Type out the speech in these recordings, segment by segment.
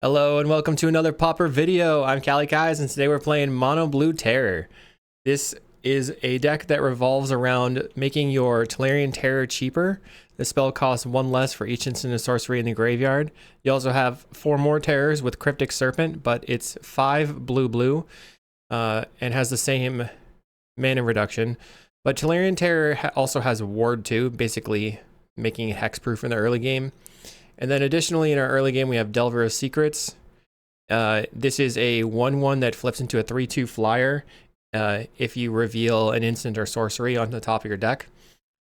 Hello and welcome to another Pauper video. I'm kalikaiz and today we're playing Mono Blue Terror. This is a deck that revolves around making your Tolarian Terror cheaper. The spell costs 1 less for each instant of sorcery in the graveyard. You also have 4 more terrors with Cryptic Serpent, but it's 5 blue and has the same mana reduction. But Tolarian Terror also has Ward 2, basically making it hexproof in the early game. And then additionally in our early game, we have Delver of Secrets. This is a 1/1 that flips into a 3/2 flyer if you reveal an instant or sorcery on the top of your deck.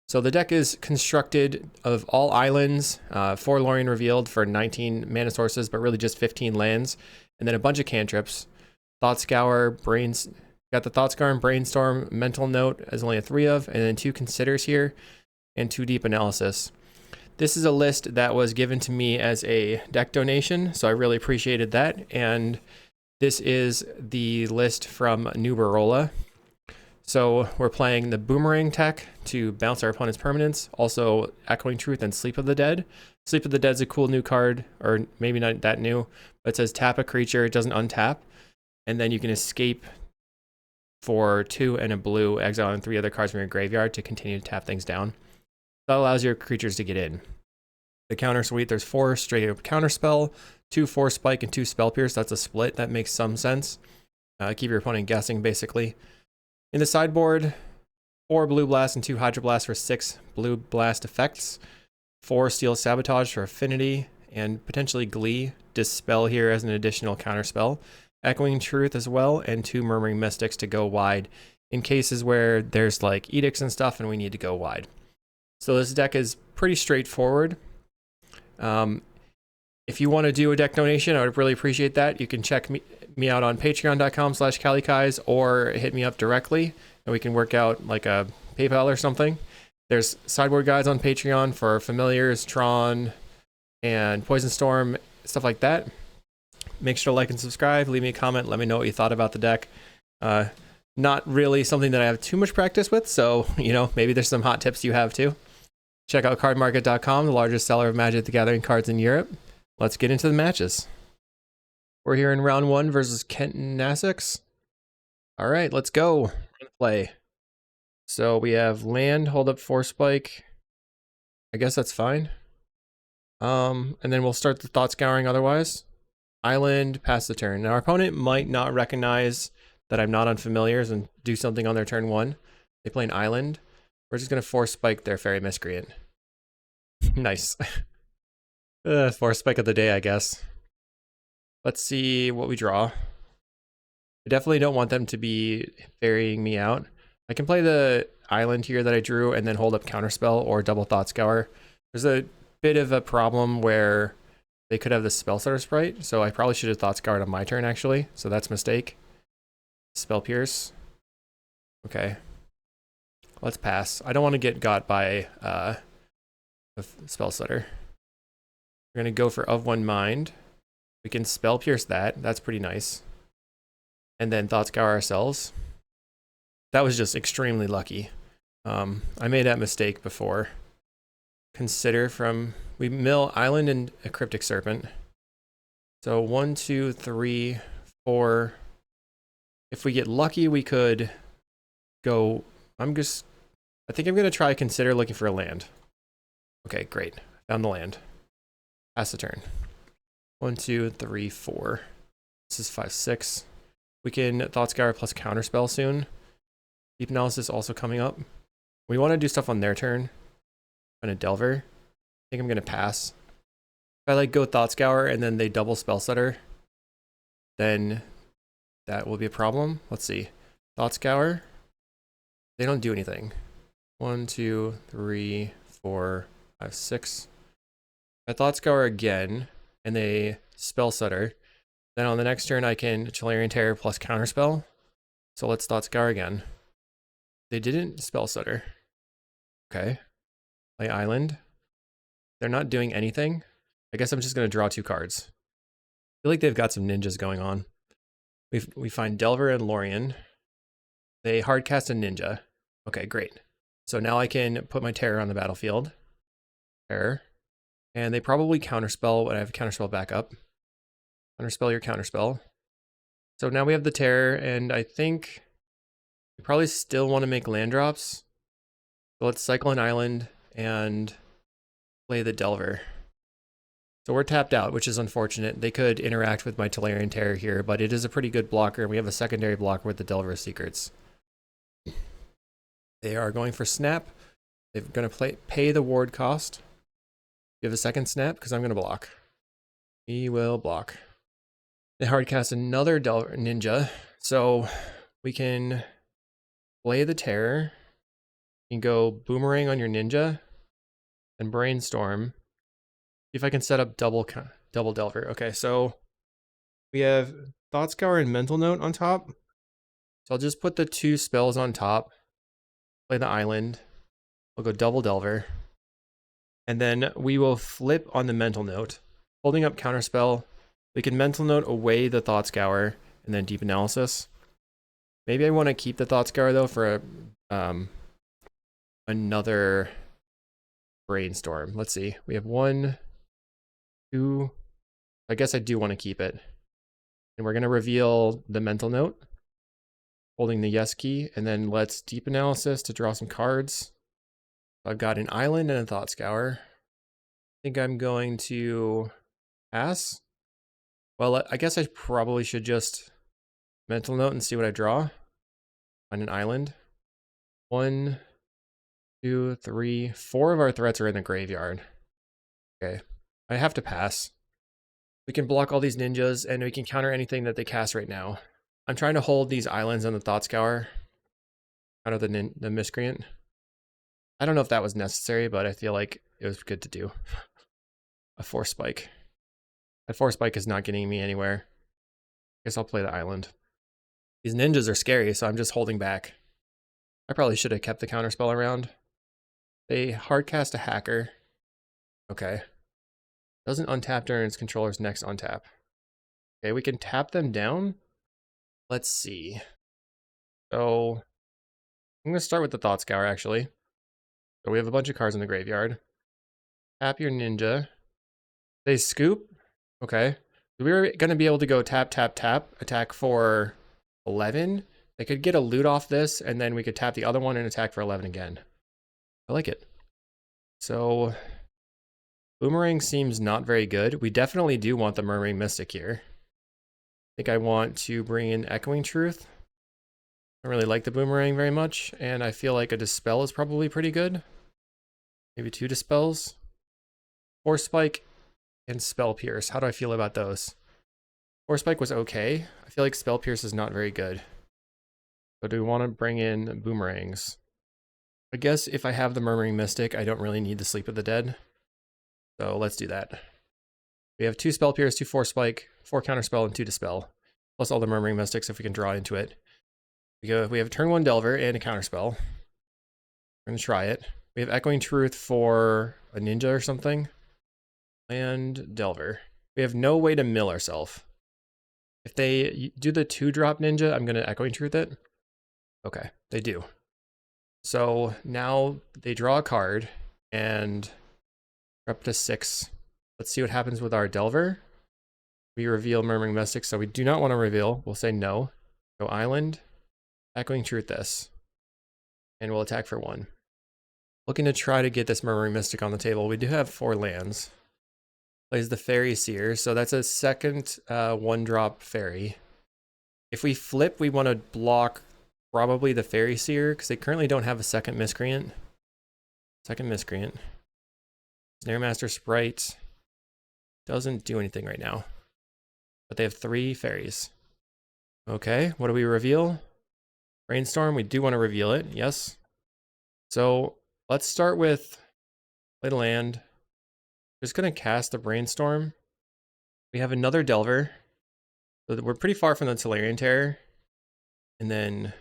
So the deck is constructed of all islands, 4 Lorien revealed for 19 mana sources, but really just 15 lands, and then a bunch of cantrips. Thought Scour, got the Thought Scour and Brainstorm, Mental Note as only a 3 of, and then 2 Considers here, and 2 Deep Analysis. This is a list that was given to me as a deck donation, so I really appreciated that. And this is the list from New Barola. So we're playing the Boomerang tech to bounce our opponent's permanents, also Echoing Truth and Sleep of the Dead. Sleep of the Dead's a cool new card, or maybe not that new, but it says tap a creature, it doesn't untap, and then you can escape for 2 and a blue, exiling 3 other cards from your graveyard to continue to tap things down. That allows your creatures to get in. The counter suite, there's 4 straight up counterspell, 2 Force Spike, and 2 Spell Pierce. That's a split. That makes some sense. Keep your opponent guessing, basically. In the sideboard, 4 Blue Blast and 2 Hydro Blast for 6 Blue Blast effects, 4 Steel Sabotage for affinity, and potentially Glee, Dispel here as an additional counterspell. Echoing Truth as well, and 2 Murmuring Mystics to go wide in cases where there's like edicts and stuff and we need to go wide. So this deck is pretty straightforward. If you want to do a deck donation, I would really appreciate that. You can check me out on patreon.com/kalikaiz or hit me up directly and we can work out like a PayPal or something. There's sideboard guides on Patreon for Familiars, Tron, and Poison Storm, stuff like that. Make sure to like and subscribe, leave me a comment, let me know what you thought about the deck. Not really something that I have too much practice with, so, you know, maybe there's some hot tips you have too. Check out cardmarket.com, the largest seller of Magic the Gathering cards in Europe. Let's get into the matches. We're here in round 1 versus Kenton Nassex. All right, let's go. Play. So we have land, hold up Force Spike. I guess that's fine. And then we'll start the Thought Scouring otherwise. Island, pass the turn. Now our opponent might not recognize that I'm not on Familiars and do something on their turn 1. They play an island. We're just going to Force Spike their Fairy Miscreant. Nice. Force Spike of the day, I guess. Let's see what we draw. I definitely don't want them to be ferrying me out. I can play the island here that I drew and then hold up Counterspell or double Thought Scour. There's a bit of a problem where they could have the Spellstutter Sprite, so I probably should have Thought Scoured on my turn actually, so that's a mistake. Spell Pierce. Okay. Let's pass. I don't want to get got by a Spellstutter. We're going to go for Of One Mind. We can Spell Pierce that. That's pretty nice. And then Thought Scour ourselves. That was just extremely lucky. I made that mistake before. Consider from... We mill Island and a Cryptic Serpent. So 1, 2, 3, 4... If we get lucky, we could go... I think I'm going to try Consider looking for a land. Okay, great. Found the land. Pass the turn. 1, 2, 3, 4. This is 5, 6. We can Thought Scour plus Counterspell soon. Deep Analysis also coming up. We want to do stuff on their turn. I'm going to Delver. I think I'm going to pass. If I like go Thought Scour and then they double Spellstutter, then that will be a problem. Let's see. Thought Scour. They don't do anything. 1, 2, 3, 4, 5, 6. I Thought Scour again, and they Spellstutter. Then on the next turn, I can Tolarian Terror plus Counterspell. So let's Thought Scour again. They didn't Spellstutter. Okay. Play Island. They're not doing anything. I guess I'm just going to draw 2 cards. I feel like they've got some ninjas going on. We find Delver and Lorien. They hardcast a ninja. Okay, great. So now I can put my Terror on the battlefield. Terror. And they probably Counterspell when I have a Counterspell backup. Counterspell your counterspell. So now we have the Terror, and I think we probably still want to make land drops. So let's cycle an island and play the Delver. So we're tapped out, which is unfortunate. They could interact with my Tolarian Terror here, but it is a pretty good blocker. We have a secondary blocker with the Delver Secrets. They are going for snap. They're going to pay the ward cost. You have a second snap because I'm going to block. We will block. They hardcast another ninja, so we can play the Terror. You can go Boomerang on your ninja and Brainstorm. See if I can set up double Delver. Okay, so we have Thought Scour and Mental Note on top. So I'll just put the 2 spells on top. Play the island. We'll go double Delver. And then we will flip on the Mental Note. Holding up Counterspell, we can Mental Note away the Thought Scour and then Deep Analysis. Maybe I want to keep the Thought Scour though for another Brainstorm. Let's see. We have 1, 2. I guess I do want to keep it. And we're going to reveal the Mental Note. Holding the yes key, and then let's Deep Analysis to draw some cards. I've got an island and a Thought Scour. I think I'm going to pass. Well, I guess I probably should just Mental Note and see what I draw. On an island. 1, 2, 3, 4 of our threats are in the graveyard. Okay, I have to pass. We can block all these ninjas, and we can counter anything that they cast right now. I'm trying to hold these islands on the Thought Scour out of the Miscreant. I don't know if that was necessary, but I feel like it was good to do. A Force Spike. That Force Spike is not getting me anywhere. I guess I'll play the island. These ninjas are scary, so I'm just holding back. I probably should have kept the counterspell around. They hardcast a Hacker. Okay. Doesn't untap during its controller's next untap. Okay, we can tap them down. Let's see. So I'm going to start with the Thought Scour, actually. So we have a bunch of cards in the graveyard. Tap your ninja. They scoop. Okay. We were going to be able to go tap, tap, tap, attack for 11. They could get a loot off this, and then we could tap the other one and attack for 11 again. I like it. So Boomerang seems not very good. We definitely do want the Murmuring Mystic here. I think I want to bring in Echoing Truth. I don't really like the Boomerang very much, and I feel like a Dispel is probably pretty good. Maybe 2 Dispels. Force Spike and Spell Pierce. How do I feel about those? Force Spike was okay. I feel like Spell Pierce is not very good. So do we want to bring in Boomerangs? I guess if I have the Murmuring Mystic, I don't really need the Sleep of the Dead. So let's do that. We have 2 Spell Pierce, 2 Force Spike, 4 Counterspell, and 2 Dispel. Plus all the Murmuring Mystics if we can draw into it. We have a turn 1 Delver and a Counterspell. We're going to try it. We have Echoing Truth for a Ninja or something. And Delver. We have no way to mill ourselves. If they do the 2-drop Ninja, I'm going to Echoing Truth it. Okay, they do. So now they draw a card, and we're up to 6. Let's see what happens with our Delver. We reveal Murmuring Mystic, so we do not want to reveal. We'll say no. Go Island, Echoing Truth this, and we'll attack for 1. Looking to try to get this Murmuring Mystic on the table. We do have 4 lands. Plays the Fairy Seer, so that's a second 1-drop fairy. If we flip, we want to block probably the Fairy Seer, because they currently don't have a second Miscreant. Snare Master Sprite doesn't do anything right now. But they have 3 fairies. Okay, what do we reveal? Brainstorm, we do want to reveal it, yes. So let's start with play the land. Just going to cast the Brainstorm. We have another Delver. So we're pretty far from the Tolarian Terror. And then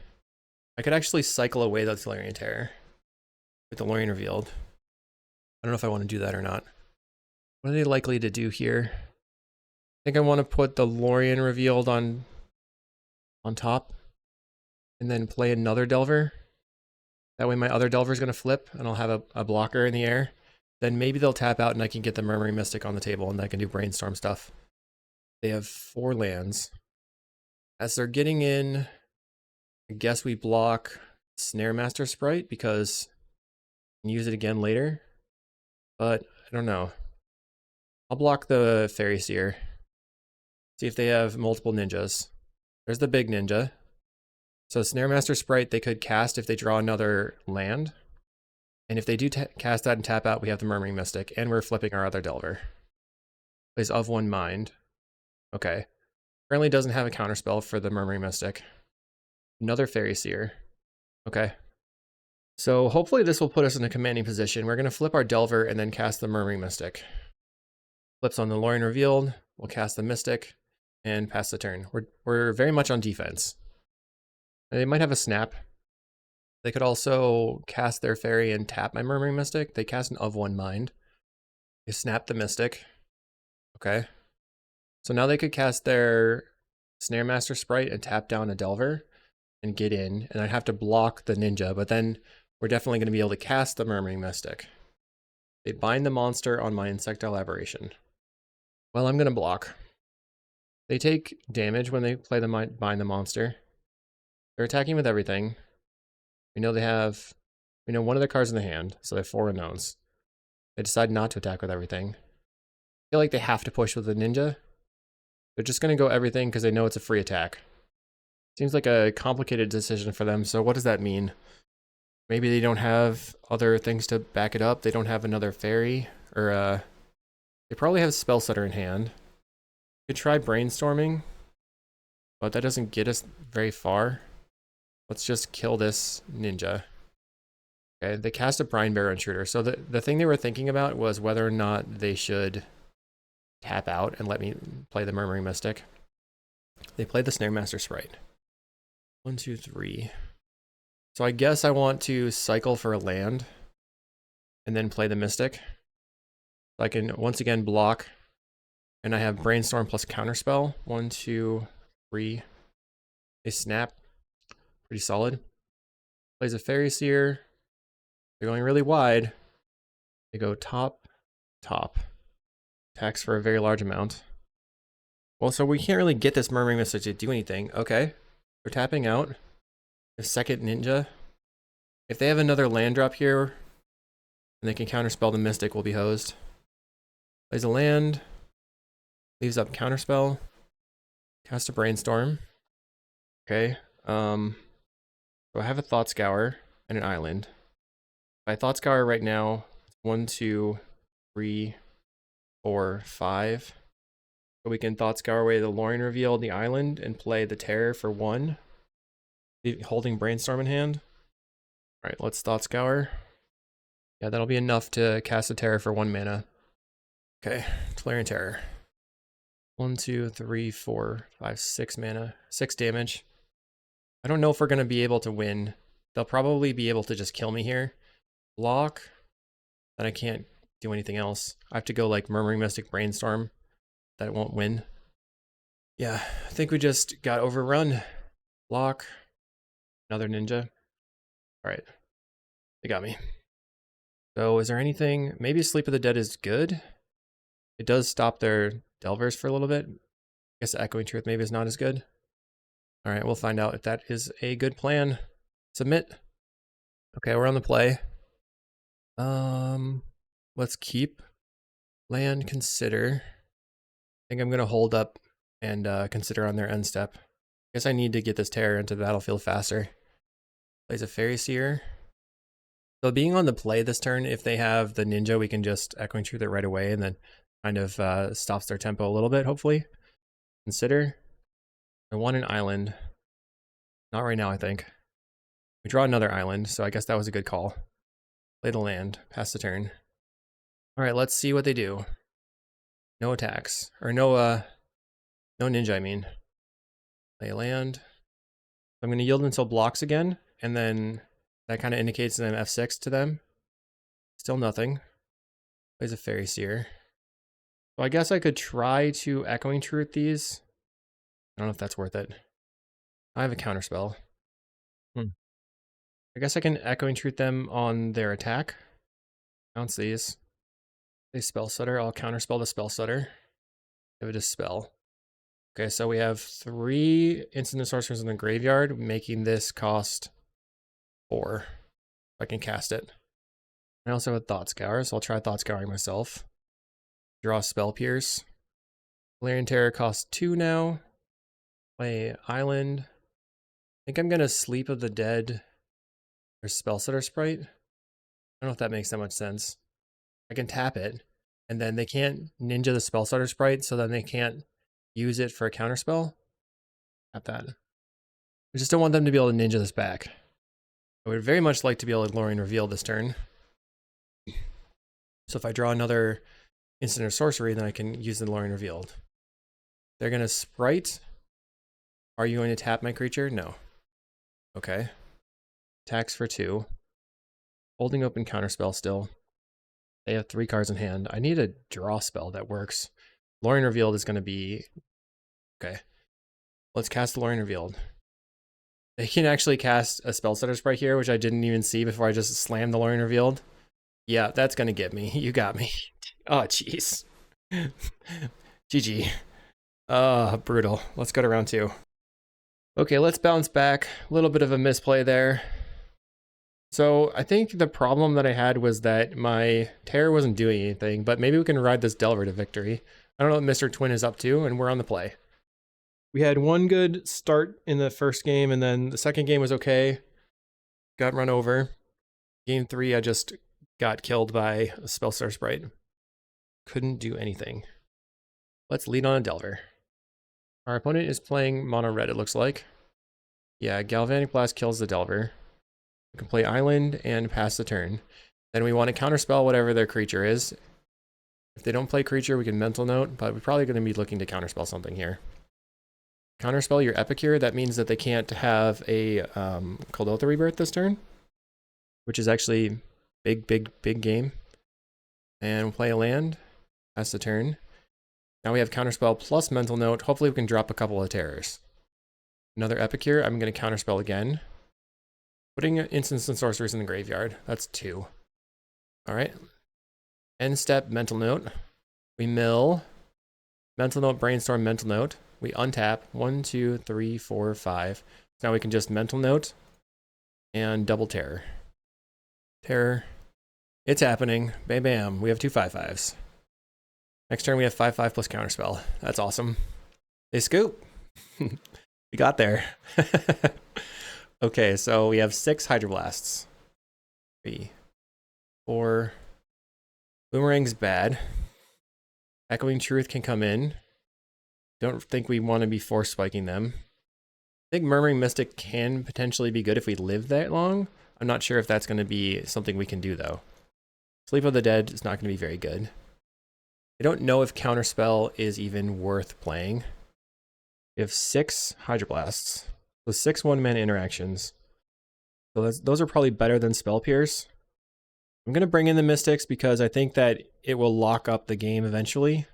I could actually cycle away the Tolarian Terror with the Lorien revealed. I don't know if I want to do that or not. What are they likely to do here? I think I want to put the Lorien revealed on top. And then play another Delver. That way my other Delver is going to flip and I'll have a blocker in the air. Then maybe they'll tap out and I can get the Murmuring Mystic on the table and I can do Brainstorm stuff. They have 4 lands. As they're getting in, I guess we block Snare Master Sprite because we can use it again later. But I don't know. I'll block the Fairy Seer. See if they have multiple ninjas. There's the big ninja. So Snare Master Sprite they could cast if they draw another land. And if they do cast that and tap out, we have the Murmuring Mystic. And we're flipping our other Delver. Plays Of One Mind. Okay. Currently doesn't have a counterspell for the Murmuring Mystic. Another Fairy Seer. Okay. So hopefully this will put us in a commanding position. We're going to flip our Delver and then cast the Murmuring Mystic. Flips on the Lorien Revealed. We'll cast the Mystic and pass the turn. We're very much on defense. They might have a snap. They could also cast their Fairy and tap my Murmuring Mystic. They cast an Of One Mind. They snap the Mystic. Okay. So now they could cast their Snare Master Sprite and tap down a Delver and get in. And I'd have to block the ninja, but then we're definitely going to be able to cast the Murmuring Mystic. They bind the monster on my Insectile Aberration. Well, I'm going to block. They take damage when they play the bind the monster. They're attacking with everything. We know one of their cards in the hand, so they have 4 unknowns. They decide not to attack with everything. I feel like they have to push with the ninja. They're just going to go everything because they know it's a free attack. Seems like a complicated decision for them, so what does that mean? Maybe they don't have other things to back it up. They don't have another fairy, or they probably have Spell Setter in hand. Could try Brainstorming, but that doesn't get us very far. Let's just kill this ninja. Okay, they cast a Brine Bearer Intruder. So the thing they were thinking about was whether or not they should tap out and let me play the Murmuring Mystic. They played the Snare Master Sprite. 1, 2, 3. So I guess I want to cycle for a land and then play the Mystic. So I can once again block, and I have Brainstorm plus Counterspell. 1, 2, 3. They snap. Pretty solid. Plays a Fairy Seer. They're going really wide. They go top, top. Attacks for a very large amount. Well, so we can't really get this Murmuring Mystic to do anything. Okay. We're tapping out. The second ninja. If they have another land drop here, and they can counterspell the Mystic, will be hosed. Plays a land. Leaves up counterspell. Cast a Brainstorm. Okay. So I have a Thought Scour and an island. My Thought Scour right now, 1, 2, 3, 4, 5. So we can Thought Scour away the Lorien Reveal, the island, and play the Terror for 1. Holding Brainstorm in hand. Alright, let's Thought Scour. Yeah, that'll be enough to cast a Terror for 1 mana. Okay, Tolarian Terror. 1, 2, 3, 4, 5, 6 mana. 6 damage. I don't know if we're going to be able to win. They'll probably be able to just kill me here. Block. Then I can't do anything else. I have to go like Murmuring Mystic Brainstorm. That won't win. Yeah, I think we just got overrun. Block. Another ninja. Alright. They got me. So is there anything? Maybe Sleep of the Dead is good. It does stop their Delvers for a little bit. I guess Echoing Truth maybe is not as good. Alright, we'll find out if that is a good plan. Submit. Okay, we're on the play. Let's keep. Land, consider. I think I'm going to hold up and consider on their end step. I guess I need to get this Terror into the battlefield faster. Plays a Fairy Seer. So being on the play this turn, if they have the ninja, we can just Echoing Truth it right away and then kind of stops their tempo a little bit, hopefully. Consider. I want an island. Not right now, I think. We draw another island, so I guess that was a good call. Play the land. Pass the turn. Alright, let's see what they do. No attacks. Or no ninja, I mean. Play a land. I'm going to yield until blocks again, and then that kind of indicates an F6 to them. Still nothing. Plays a Fairy Seer. So I guess I could try to Echoing Truth these. I don't know if that's worth it. I have a counterspell. I guess I can Echoing Truth them on their attack. Bounce these. They Spell Stutter. I'll counterspell the Spell Stutter. Give it a spell. Okay, so we have 3 instant sorcerers in the graveyard, making this cost 4. I can cast it. I also have a Thought Scour, so I'll try Thought Scouring myself. Draw Spell Pierce. Valerian Terror costs 2 now. Play Island. I think I'm gonna Sleep of the Dead or Spellsetter Sprite. I don't know if that makes that much sense. I can tap it, and then they can't ninja the Spellsetter Sprite, so then they can't use it for a counterspell. Tap that. I just don't want them to be able to ninja this back. I would very much like to be able to Lorien Reveal this turn. So if I draw another instant or sorcery, then I can use the Lorien Revealed. They're going to Sprite. Are you going to tap my creature? No. Okay. Attacks for 2. Holding open counterspell still. They have 3 cards in hand. I need a draw spell that works. Lorien Revealed is going to be... Okay. Let's cast the Lorien Revealed. They can actually cast a Spellsetter Sprite here, which I didn't even see before I just slammed the Lorien Revealed. Yeah, that's going to get me. You got me. Oh, jeez. GG. Brutal. Let's go to round 2. Okay, let's bounce back. A little bit of a misplay there. So I think the problem that I had was that my Terror wasn't doing anything, but maybe we can ride this Delver to victory. I don't know what Mr. Twin is up to, and we're on the play. We had one good start in the first game, and then the second game was okay. Got run over. Game 3, I just got killed by a Spellstar Sprite. Couldn't do anything. Let's lead on a Delver. Our opponent is playing mono red, it looks like. Yeah, Galvanic Blast kills the Delver. We can play Island and pass the turn. Then we want to counterspell whatever their creature is. If they don't play creature, we can Mental Note, but we're probably going to be looking to counterspell something here. Counterspell your Epicure, that means that they can't have a Kuldotha Rebirth this turn, which is actually big game. And we'll play a land, pass the turn. Now we have Counterspell plus Mental Note. Hopefully we can drop a couple of terrors. Another Epicure, I'm going to Counterspell again. Putting instants and sorcerers in the graveyard, that's 2. Alright. End step, Mental Note. We mill. Mental Note, Brainstorm, Mental Note. We untap 1, 2, 3, 4, 5. Now we can just Mental Note and double Terror. Terror. It's happening. Bam, bam. We have 2 5/5s. Next turn we have 5/5 plus Counterspell. That's awesome. They scoop. We got there. Okay, so we have 6 Hydroblasts. 3, 4. Boomerang's bad. Echoing Truth can come in. Don't think we want to be force spiking them. I think Murmuring Mystic can potentially be good if we live that long. I'm not sure if that's going to be something we can do though. Sleep of the Dead is not going to be very good. I don't know if Counterspell is even worth playing. We have 6 Hydroblasts. So 6 1-mana interactions. So those are probably better than Spell Pierce. I'm going to bring in the Mystics because I think that it will lock up the game eventually.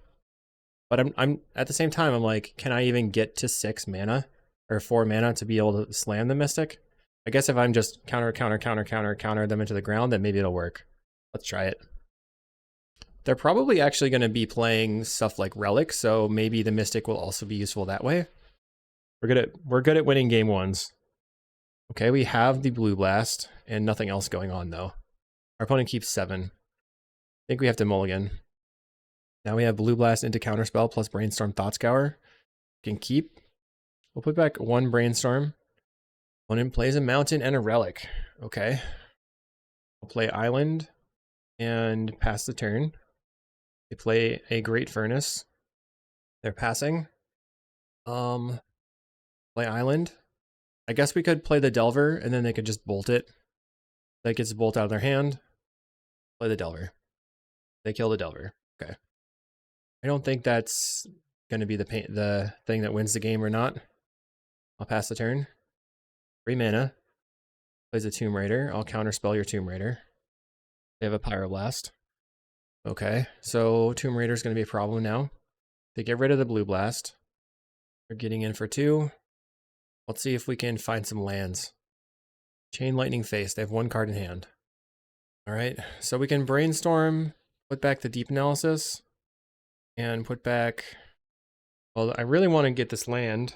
But I'm at the same time, I'm like, can I even get to 6 mana or 4 mana to be able to slam the Mystic? I guess if I'm just counter them into the ground, then maybe it'll work. Let's try it. They're probably actually going to be playing stuff like Relic, so maybe the Mystic will also be useful that way. We're good at winning game 1s. Okay, we have the Blue Blast and nothing else going on though. Our opponent keeps 7. I think we have to mulligan. Now we have Blue Blast into Counterspell plus Brainstorm Thought Scour. We can keep. We'll put back 1 Brainstorm. Opponent plays a Mountain and a Relic. Okay. We'll play Island and pass the turn. They play a Great Furnace. They're passing. Play Island. I guess we could play the Delver and then they could just bolt it. That gets a bolt out of their hand. Play the Delver. They kill the Delver. Okay. I don't think that's going to be the thing that wins the game or not. I'll pass the turn. 3 mana. Plays a Tomb Raider. I'll counterspell your Tomb Raider. They have a Pyroblast. Okay, so Tomb Raider is going to be a problem now. They get rid of the Blue Blast. They're getting in for 2. Let's see if we can find some lands. Chain Lightning Face. They have 1 card in hand. All right, so we can Brainstorm, put back the Deep Analysis, and put back Well, I really want to get this land.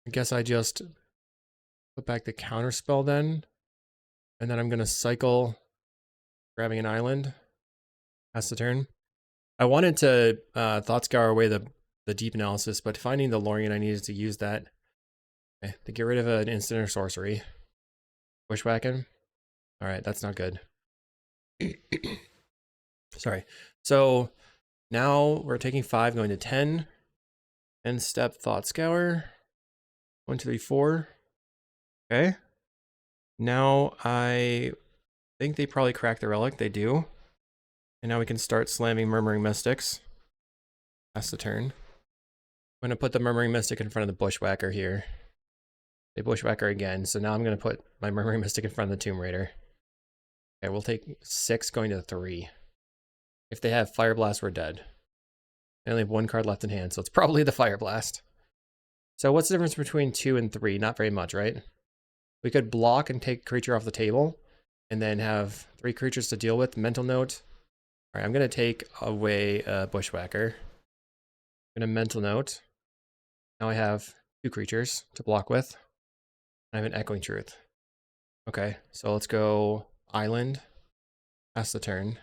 I guess I just put back the counter spell then. And then I'm going to cycle grabbing an island. Pass the turn. I wanted to Thought Scour away the deep analysis, but finding the Lorien, I needed to use that. Okay, to get rid of an instant or sorcery. Bushwhacking. Alright, that's not good. Sorry. So now we're taking 5, going to 10. End step Thought Scour. 1, 2, 3, 4. Okay. Now I think they probably cracked the relic. They do. And now we can start slamming Murmuring Mystics. Pass the turn. I'm going to put the Murmuring Mystic in front of the Bushwhacker here. They Bushwhacker again. So now I'm going to put my Murmuring Mystic in front of the Tomb Raider. Okay, we'll take 6 going to 3. If they have Fire Blast, we're dead. They only have 1 card left in hand, so it's probably the Fire Blast. So what's the difference between 2 and 3? Not very much, right? We could block and take creature off the table, and then have 3 creatures to deal with. Mental Note. Alright, I'm going to take away Bushwhacker. I'm going to Mental Note. Now I have 2 creatures to block with. I have an Echoing Truth. Okay, so let's go Island. Pass the turn.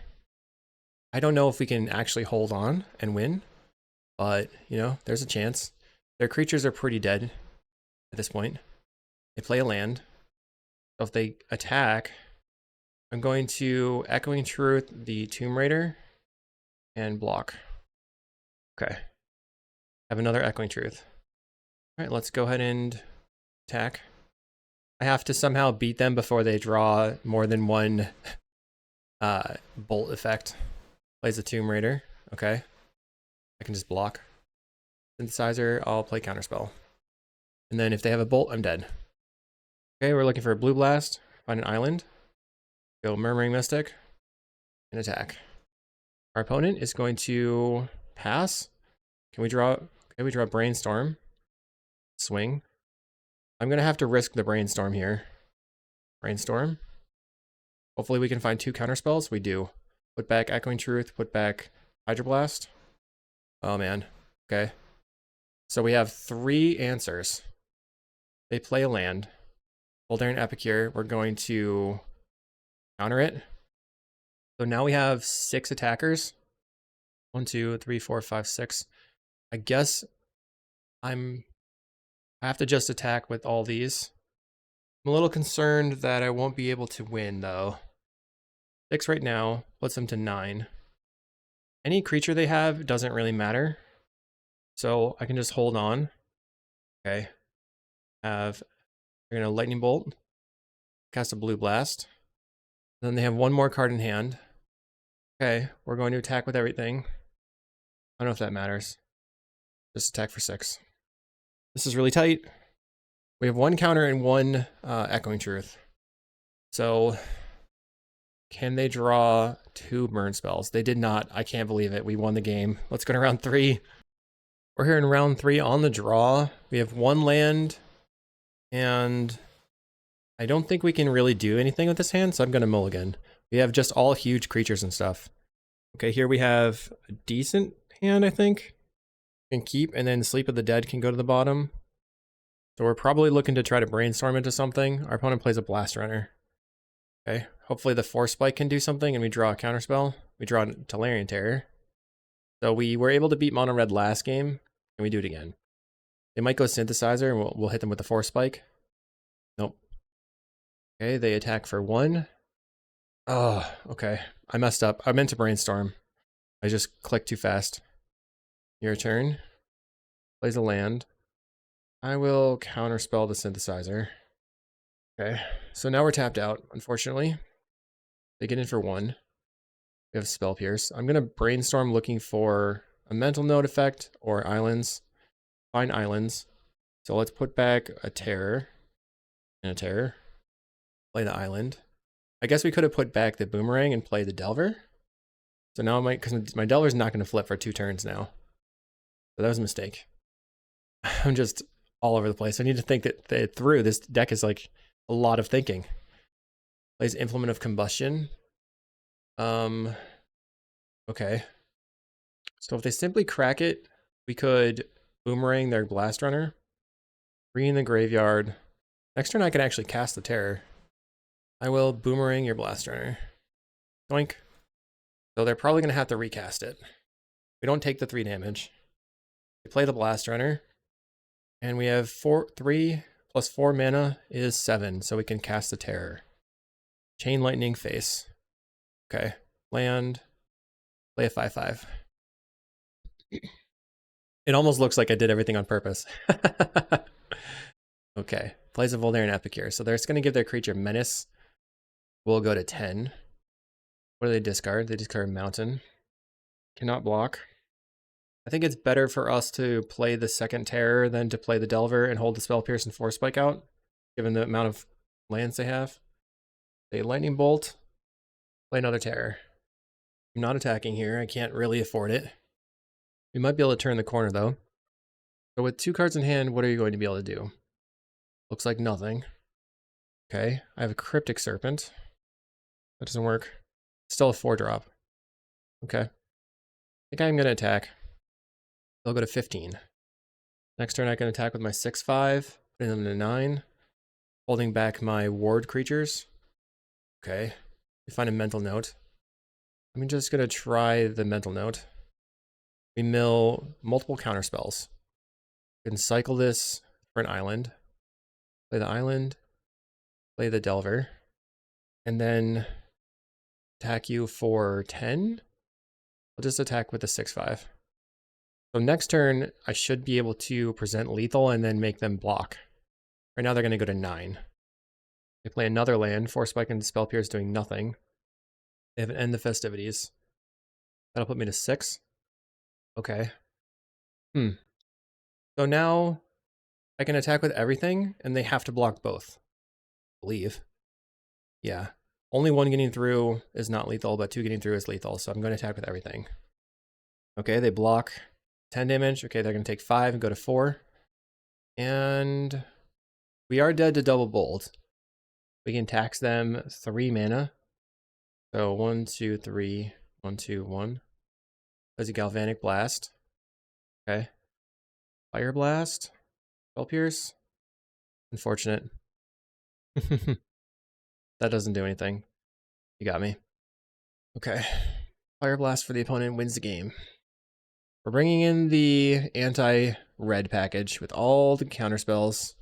I don't know if we can actually hold on and win, but, you know, there's a chance. Their creatures are pretty dead at this point. They play a land. So if they attack, I'm going to Echoing Truth the Tomb Raider and block. Okay. Have another Echoing Truth. All right, let's go ahead and attack. I have to somehow beat them before they draw more than one bolt effect. Plays a Tomb Raider. Okay. I can just block. Synthesizer, I'll play Counterspell. And then if they have a bolt, I'm dead. Okay, we're looking for a Blue Blast. Find an island. Go Murmuring Mystic. And attack. Our opponent is going to pass. Can we draw? Okay, we draw Brainstorm. Swing. I'm going to have to risk the Brainstorm here. Brainstorm. Hopefully we can find 2 counterspells. We do. Put back Echoing Truth. Put back Hydroblast. Oh man. Okay. So we have 3 answers. They play a land. Voldaren Epicure. We're going to counter it. So now we have 6 attackers. 1, 2, 3, 4, 5, 6. I guess I have to just attack with all these. I'm a little concerned that I won't be able to win though. 6 right now puts them to 9. Any creature they have doesn't really matter. So I can just hold on. Okay. They're gonna Lightning Bolt. Cast a Blue Blast. Then they have 1 more card in hand. Okay, we're going to attack with everything. I don't know if that matters. Just attack for 6. This is really tight. We have 1 counter and 1 Echoing Truth. So can they draw 2 burn spells? They did not. I can't believe it. We won the game. Let's go to round 3. We're here in round 3 on the draw. We have 1 land, and I don't think we can really do anything with this hand, so I'm going to mulligan. We have just all huge creatures and stuff. Okay, here we have a decent hand, I think. Can keep, and then Sleep of the Dead can go to the bottom. So we're probably looking to try to brainstorm into something. Our opponent plays a Blast Runner. Okay, hopefully the Force Spike can do something, and we draw a counterspell. We draw a Talarian Terror. So we were able to beat Mono Red last game. Can we do it again? They might go Synthesizer, and we'll hit them with the Force Spike. Nope. Okay, they attack for 1. Oh, okay. I messed up. I meant to Brainstorm. I just clicked too fast. Your turn. Plays a land. I will counterspell the Synthesizer. Okay, so now we're tapped out, unfortunately. They get in for 1. We have Spell Pierce. I'm going to Brainstorm looking for a Mental Note effect or islands. Find islands. So let's put back a Terror and a Terror. Play the island. I guess we could have put back the Boomerang and play the Delver. So now because my Delver's not going to flip for 2 turns now. So that was a mistake. I'm just all over the place. I need to think that through. This deck is like a lot of thinking. Plays Implement of Combustion. Okay. So if they simply crack it, we could boomerang their blast runner. 3 in the graveyard. Next turn I can actually cast the terror. I will boomerang your blast runner. Doink. So they're probably going to have to recast it. We don't take the 3 damage. We play the blast runner. And we have 3 plus 4 mana is 7, so we can cast the terror. Chain lightning face. Okay. Land. Play a 5/5. It almost looks like I did everything on purpose. Okay. Plays a Voldaren Epicure. So they're just going to give their creature menace. We'll go to 10. What do they discard? They discard Mountain. Cannot block. I think it's better for us to play the second Terror than to play the Delver and hold the Spell Pierce and Force Spike out, given the amount of lands they have. They Lightning Bolt. Play another Terror. I'm not attacking here. I can't really afford it. We might be able to turn the corner, though. So with 2 cards in hand, what are you going to be able to do? Looks like nothing. Okay, I have a Cryptic Serpent. That doesn't work. Still a 4-drop. Okay. I think I'm going to attack. I'll go to 15. Next turn I can attack with my 6/5, putting them to 9. Holding back my ward creatures. Okay. We find a mental note. I'm just going to try the mental note. We mill multiple counterspells. We can cycle this for an island. Play the island. Play the Delver. And then attack you for 10. I'll just attack with the 6/5. So next turn, I should be able to present lethal and then make them block. Right now they're going to go to 9. They play another land. Force Spike and Spell Pierce doing nothing. They have an End the Festivities. That'll put me to 6. Okay. So now I can attack with everything, and they have to block both. I believe. Yeah. Only 1 getting through is not lethal, but 2 getting through is lethal, so I'm going to attack with everything. Okay, they block 10 damage. Okay, they're going to take 5 and go to 4. And we are dead to double bolt. We can tax them 3 mana. So 1, 2, 3, 1, 2, 1. There's a Galvanic Blast. Okay. Fire Blast. Spell Pierce. Unfortunate. That doesn't do anything. You got me. Okay. Fire Blast for the opponent wins the game. We're bringing in the anti-red package with all the counterspells.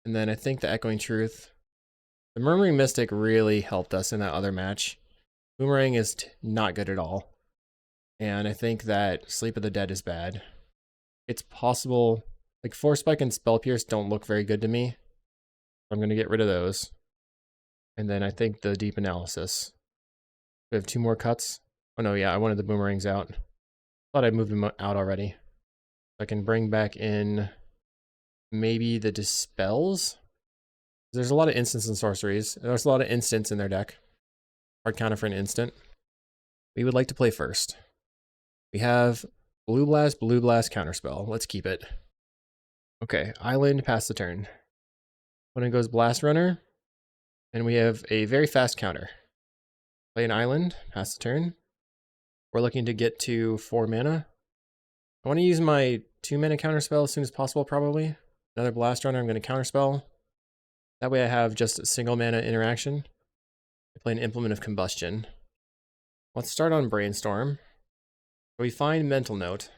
And then I think the Echoing Truth. The Murmuring Mystic really helped us in that other match. Boomerang is not good at all. And I think that Sleep of the Dead is bad. It's possible, like Force Spike and Spell Pierce don't look very good to me. I'm going to get rid of those. And then I think the Deep Analysis. We have 2 more cuts. Oh no, yeah, I wanted the boomerangs out. Thought I'd moved them out already. I can bring back in maybe the Dispels. There's a lot of instants and sorceries. There's a lot of instants in their deck. Hard counter for an instant. We would like to play first. We have Blue Blast, Counterspell. Let's keep it. Okay, Island, pass the turn. When it goes Blast Runner, and we have a very fast counter. Play an Island, pass the turn. We're looking to get to 4 mana. I want to use my 2 mana counterspell as soon as possible, probably. Another Blast Runner, I'm going to counterspell. That way I have just a single mana interaction. I play an Implement of Combustion. Let's start on Brainstorm. We find Mental Note.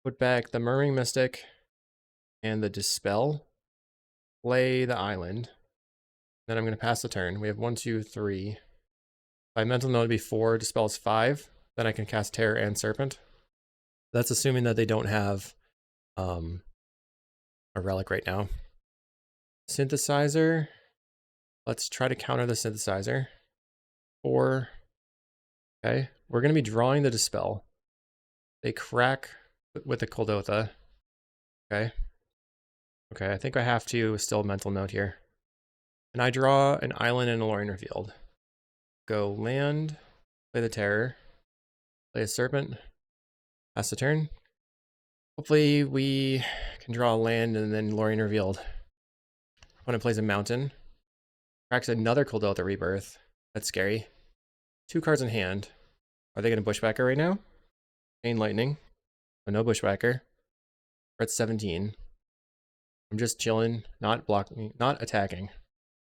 Put back the Murmuring Mystic and the Dispel. Play the Island. Then I'm going to pass the turn. We have 1, 2, 3. By Mental Note, it'd be 4. Dispel is 5. Then I can cast Terror and Serpent. That's assuming that they don't have a relic right now. Synthesizer. Let's try to counter the Synthesizer. 4. Okay. We're going to be drawing the Dispel. They crack with the Kuldotha. Okay. Okay, I think I have to still Mental Note here. And I draw an Island and a Lorien Revealed. Go land, play the Terror, play a Serpent, pass the turn. Hopefully we can draw a land and then Lorien Revealed. Opponent plays a Mountain. Cracks another Kuldotha Rebirth. That's scary. 2 cards in hand. Are they going to Bushwhacker right now? Chain Lightning. Oh, no Bushwhacker. We're at 17. I'm just chilling, not blocking, not attacking.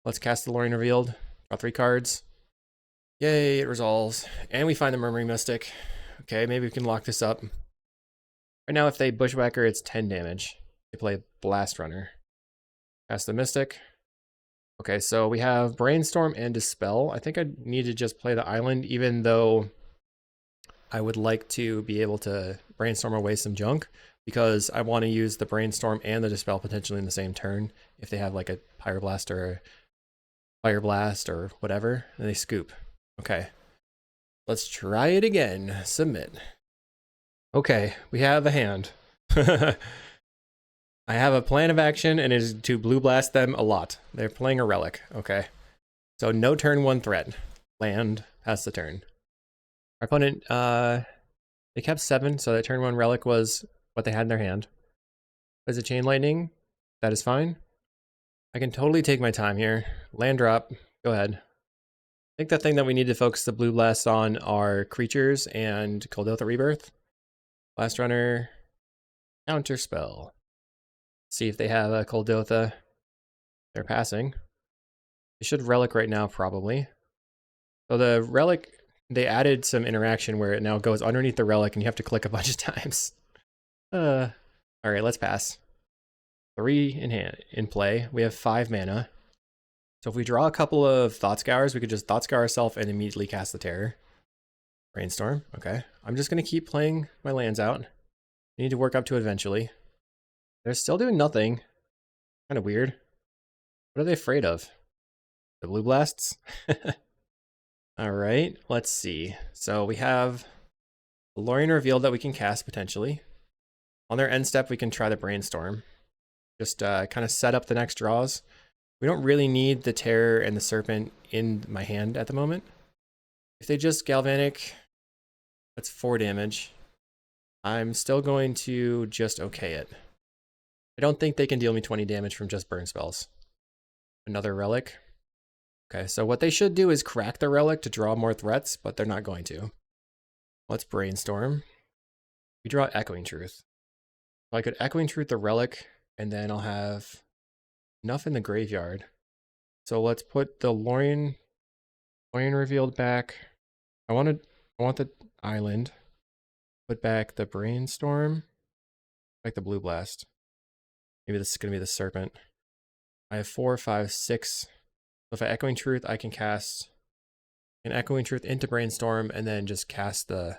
Let's cast the Lorien Revealed. Draw 3 cards. Yay, it resolves. And we find the Murmuring Mystic. Okay, maybe we can lock this up. Right now, if they Bushwhacker, it's 10 damage. They play Blast Runner. Cast the Mystic. Okay, so we have Brainstorm and Dispel. I think I need to just play the island, even though I would like to be able to Brainstorm away some junk, because I want to use the Brainstorm and the Dispel potentially in the same turn if they have like a Pyroblast or a Fire Blast or whatever, and they scoop. Okay, let's try it again. Submit. Okay, we have a hand. I have a plan of action, and it is to Blue Blast them a lot. They're playing a Relic. Okay, so no turn 1 threat. Land has the turn. Our opponent, they kept 7, so that turn 1 Relic was what they had in their hand. As a Chain Lightning, that is fine. I can totally take my time here. Land drop, go ahead. I think the thing that we need to focus the Blue Blast on are creatures and Kuldotha Rebirth. Blast Runner, Counter Spell. See if they have a Kuldotha. They're passing. They should Relic right now, probably. So the Relic, they added some interaction where it now goes underneath the Relic and you have to click a bunch of times. All right, let's pass. 3 in hand, in play. We have 5 mana. So if we draw a couple of Thought Scours, we could just Thought Scour ourselves and immediately cast the Terror. Brainstorm, okay. I'm just gonna keep playing my lands out. I need to work up to it eventually. They're still doing nothing. Kind of weird. What are they afraid of? The Blue Blasts? All right, let's see. So we have the Lorien Revealed that we can cast potentially. On their end step, we can try the Brainstorm. Just kind of set up the next draws. We don't really need the Terror and the Serpent in my hand at the moment. If they just Galvanic, that's 4 damage. I'm still going to just okay it. I don't think they can deal me 20 damage from just burn spells. Another Relic. Okay, so what they should do is crack the Relic to draw more threats, but they're not going to. Let's Brainstorm. We draw Echoing Truth. So I could Echoing Truth the Relic, and then I'll have enough in the graveyard. So let's put the Lorien Revealed back. I want the island. Put back the Brainstorm. Back the Blue Blast. Maybe this is going to be the Serpent. I have 4, 5, 6. So if I Echoing Truth, I can cast an Echoing Truth into Brainstorm and then just cast the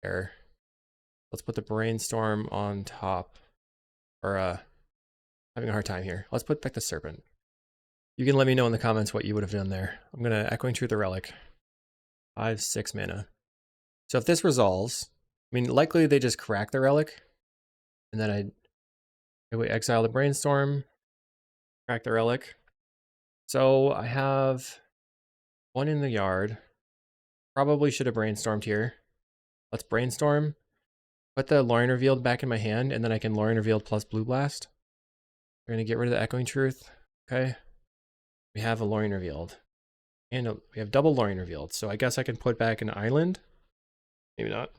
Terror. Let's put the Brainstorm on top. Or, having a hard time here. Let's put back the Serpent. You can let me know in the comments what you would have done there. I'm going to Echoing Truth the Relic. 5, 6 mana. So if this resolves, I mean, likely they just crack the Relic. And then I exile the Brainstorm. Crack the Relic. So I have 1 in the yard. Probably should have Brainstormed here. Let's Brainstorm. Put the Lorien Revealed back in my hand, and then I can Lorien Revealed plus Blue Blast. We're going to get rid of the Echoing Truth. Okay. We have a Lorien Revealed. And we have double Lorien Revealed. So I guess I can put back an island. Maybe not.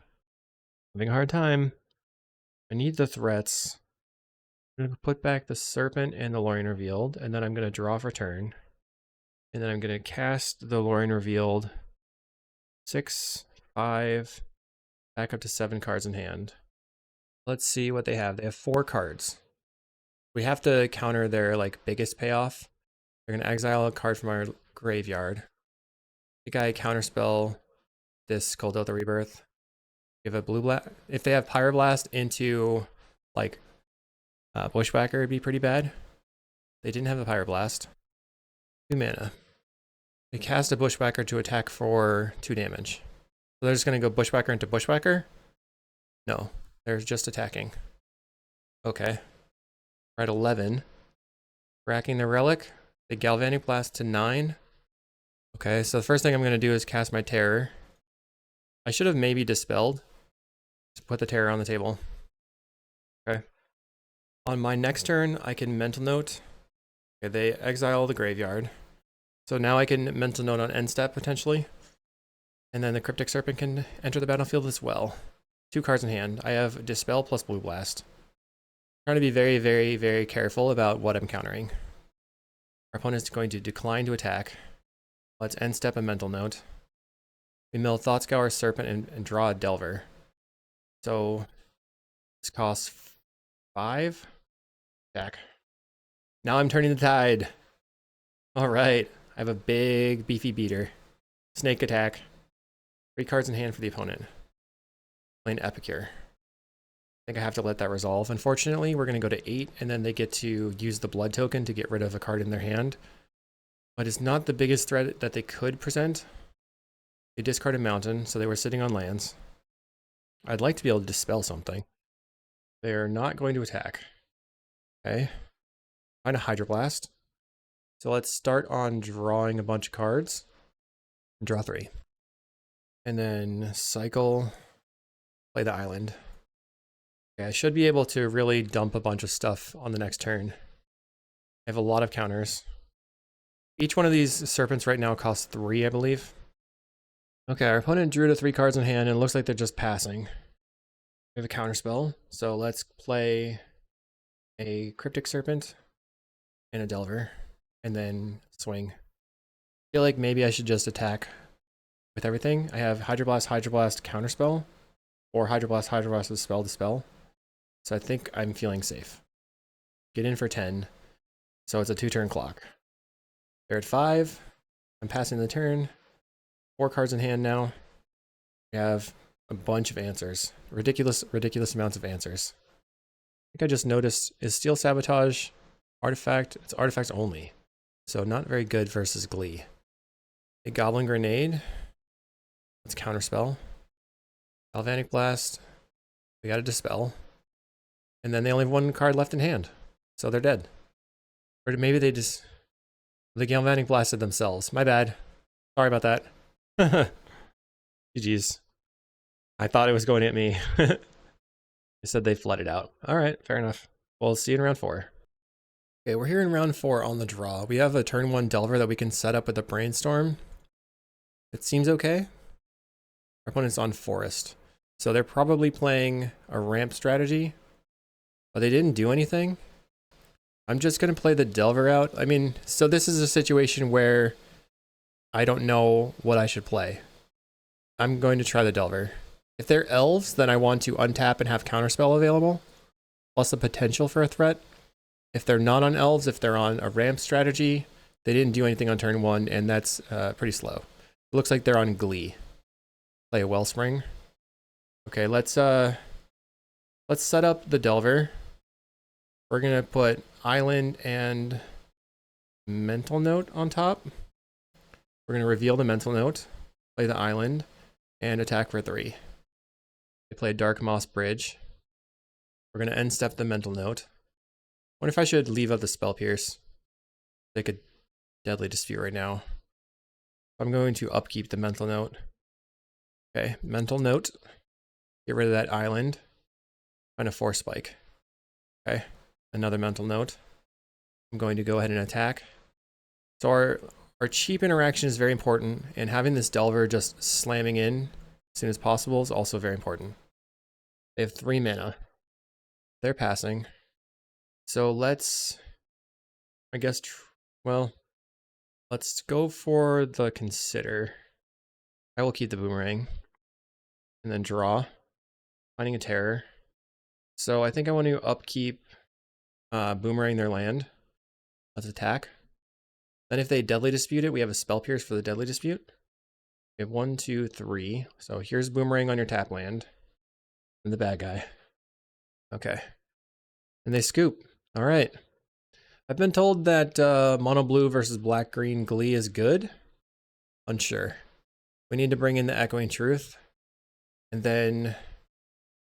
Having a hard time. I need the threats. I'm going to put back the Serpent and the Lorien Revealed, and then I'm going to draw for turn. And then I'm going to cast the Lorien Revealed. 6, 5, back up to 7 cards in hand. Let's see what they have. They have 4 cards. We have to counter their like biggest payoff. They're going to exile a card from our graveyard. I think I counterspell this Kuldotha Rebirth. Give a Blue Blast. If they have Pyroblast into like Bushwhacker, it'd be pretty bad. They didn't have a Pyroblast. 2 mana. They cast a Bushwhacker to attack for 2 damage. So they're just going to go Bushwhacker into Bushwhacker? No, they're just attacking. Okay. We're at 11. Cracking the Relic. The Galvanic Blast to 9. Okay, so the first thing I'm going to do is cast my Terror. I should have maybe Dispelled to put the Terror on the table. Okay. On my next turn, I can Mental Note. Okay, they exile the graveyard. So now I can Mental Note on end step, potentially. And then the Cryptic Serpent can enter the battlefield as well. 2 cards in hand. I have Dispel plus Blue Blast. Trying to be very, very, very careful about what I'm countering. Our opponent's going to decline to attack. Let's end step a mental note. We mill Thought Scour, Serpent, and draw a Delver. So this costs 5. Attack. Now I'm turning the tide. Alright, I have a big beefy beater. Snake attack. 3 cards in hand for the opponent. Playing Epicure. I think I have to let that resolve. Unfortunately, we're going to go to 8, and then they get to use the blood token to get rid of a card in their hand. But it's not the biggest threat that they could present. They discarded Mountain, so they were sitting on lands. I'd like to be able to dispel something. They're not going to attack. Okay. Find a Hydroblast. So let's start on drawing a bunch of cards. Draw 3. And then cycle, play the island. Okay, I should be able to really dump a bunch of stuff on the next turn. I have a lot of counters. Each one of these serpents right now costs 3, I believe. Okay, our opponent drew to 3 cards in hand, and it looks like they're just passing. We have a counter spell, so let's play a Cryptic Serpent and a Delver, and then swing. I feel like maybe I should just attack with everything. I have Hydroblast, Hydroblast, Counterspell, or Hydroblast, Hydroblast with Spell, Dispel. So I think I'm feeling safe. Get in for 10. So it's a 2-turn clock. They're at 5. I'm passing the turn. 4 cards in hand now. We have a bunch of answers. Ridiculous, ridiculous amounts of answers. I think I just noticed, is Steel Sabotage artifact? It's artifacts only. So not very good versus Glee. A Goblin Grenade. Let's counterspell. Galvanic Blast. We got a Dispel. And then they only have 1 card left in hand. So they're dead. Or maybe they just... They Galvanic Blasted themselves. My bad. Sorry about that. GG's. I thought it was going at me. They said they flooded out. Alright, fair enough. We'll see you in round 4. Okay, we're here in round 4 on the draw. We have a turn 1 Delver that we can set up with a Brainstorm. It seems okay. Our opponent's on Forest. So they're probably playing a ramp strategy. But they didn't do anything. I'm just going to play the Delver out. I mean, so this is a situation where I don't know what I should play. I'm going to try the Delver. If they're elves, then I want to untap and have Counterspell available, plus the potential for a threat. If they're not on elves, if they're on a ramp strategy, they didn't do anything on turn 1, and that's pretty slow. It looks like they're on Glee. Play a Wellspring. Okay, let's set up the Delver. We're gonna put Island and Mental Note on top. We're gonna reveal the Mental Note, play the Island, and attack for 3. They play Dark Moss Bridge. We're gonna end step the Mental Note. Wonder if I should leave out the Spell Pierce. They could Deadly Dispute right now. I'm going to upkeep the Mental Note. Okay, Mental Note. Get rid of that Island. Find a Force Spike. Okay, another Mental Note. I'm going to go ahead and attack. So our cheap interaction is very important, and having this Delver just slamming in as soon as possible is also very important. They have 3 mana. They're passing. So let's, I guess, well, let's go for the Consider. I will keep the Boomerang. And then draw. Finding a Terror. So I think I want to upkeep Boomerang their land. Let's attack. Then if they Deadly Dispute it, we have a Spell Pierce for the Deadly Dispute. We have 1, 2, 3. So here's Boomerang on your tap land. And the bad guy. Okay. And they scoop. Alright. I've been told that mono blue versus black green Glee is good. Unsure. We need to bring in the Echoing Truth. And then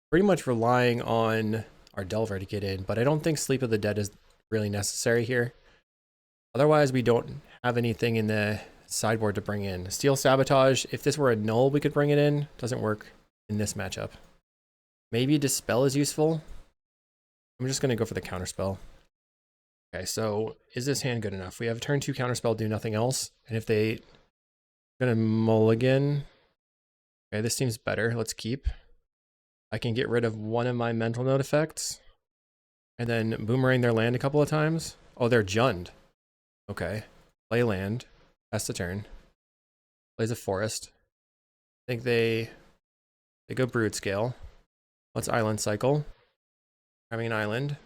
pretty much relying on our Delver to get in. But I don't think Sleep of the Dead is really necessary here. Otherwise, we don't have anything in the sideboard to bring in. Steel Sabotage, if this were a null, we could bring it in. Doesn't work in this matchup. Maybe Dispel is useful. I'm just going to go for the Counterspell. Okay, so is this hand good enough? We have turn 2 Counterspell, do nothing else. And if they going to mulligan. Okay, this seems better. Let's keep. I can get rid of one of my Mental Note effects. And then boomerang their land a couple of times. Oh, they're Jund. Okay. Play land. Pass the turn. Plays a forest. I think they go brood scale. Let's island cycle. Having an island.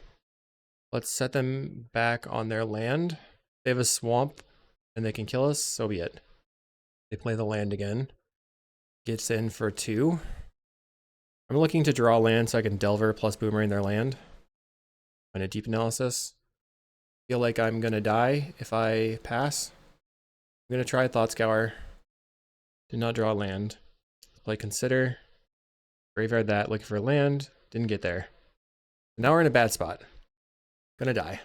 Let's set them back on their land. They have a swamp and they can kill us, so be it. They play the land again. Gets in for 2. I'm looking to draw land so I can Delver plus boomerang their land. On a deep analysis. Feel like I'm gonna die if I pass. I'm gonna try Thought Scour. Did not draw land. Play Consider. Graveyard that, looking for land. Didn't get there. Now we're in a bad spot. Gonna die.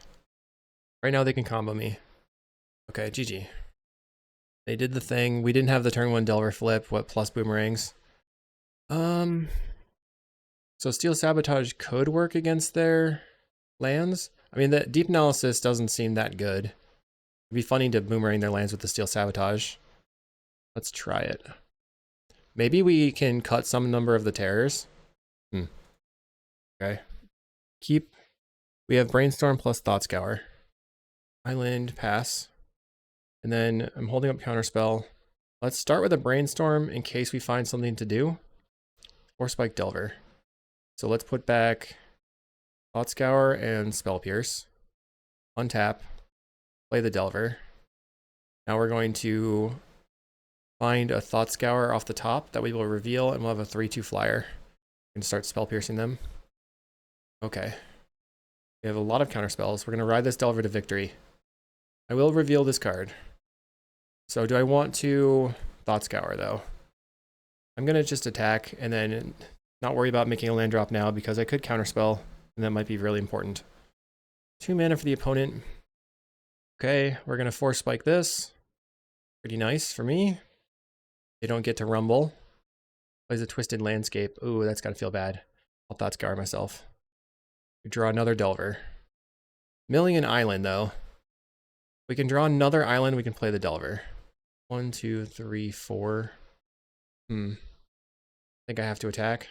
Right now they can combo me. Okay, GG. They did the thing. We didn't have the turn 1 Delver flip. What, plus boomerangs? So Steel Sabotage could work against their lands. I mean, the deep analysis doesn't seem that good. It'd be funny to boomerang their lands with the Steel Sabotage. Let's try it. Maybe we can cut some number of the terrors. Okay. Keep. We have Brainstorm plus Thought Scour. Island, pass. And then I'm holding up Counterspell. Let's start with a Brainstorm in case we find something to do. Or Spike Delver. So let's put back Thought Scour and Spell Pierce. Untap. Play the Delver. Now we're going to find a Thought Scour off the top that we will reveal, and we'll have a 3/2 flyer. We can start Spell Piercing them. Okay. We have a lot of counterspells. We're going to ride this Delver to victory. I will reveal this card. So do I want to Thought Scour, though? I'm going to just attack and then not worry about making a land drop now because I could counterspell, and that might be really important. 2 mana for the opponent. Okay, we're going to Force Spike this. Pretty nice for me. They don't get to rumble. Plays a Twisted Landscape. Ooh, that's got to feel bad. I'll Thought Scour myself. We draw another Delver. Milling an island, though. We can draw another island, we can play the Delver. 1, 2, 3, 4. I think I have to attack.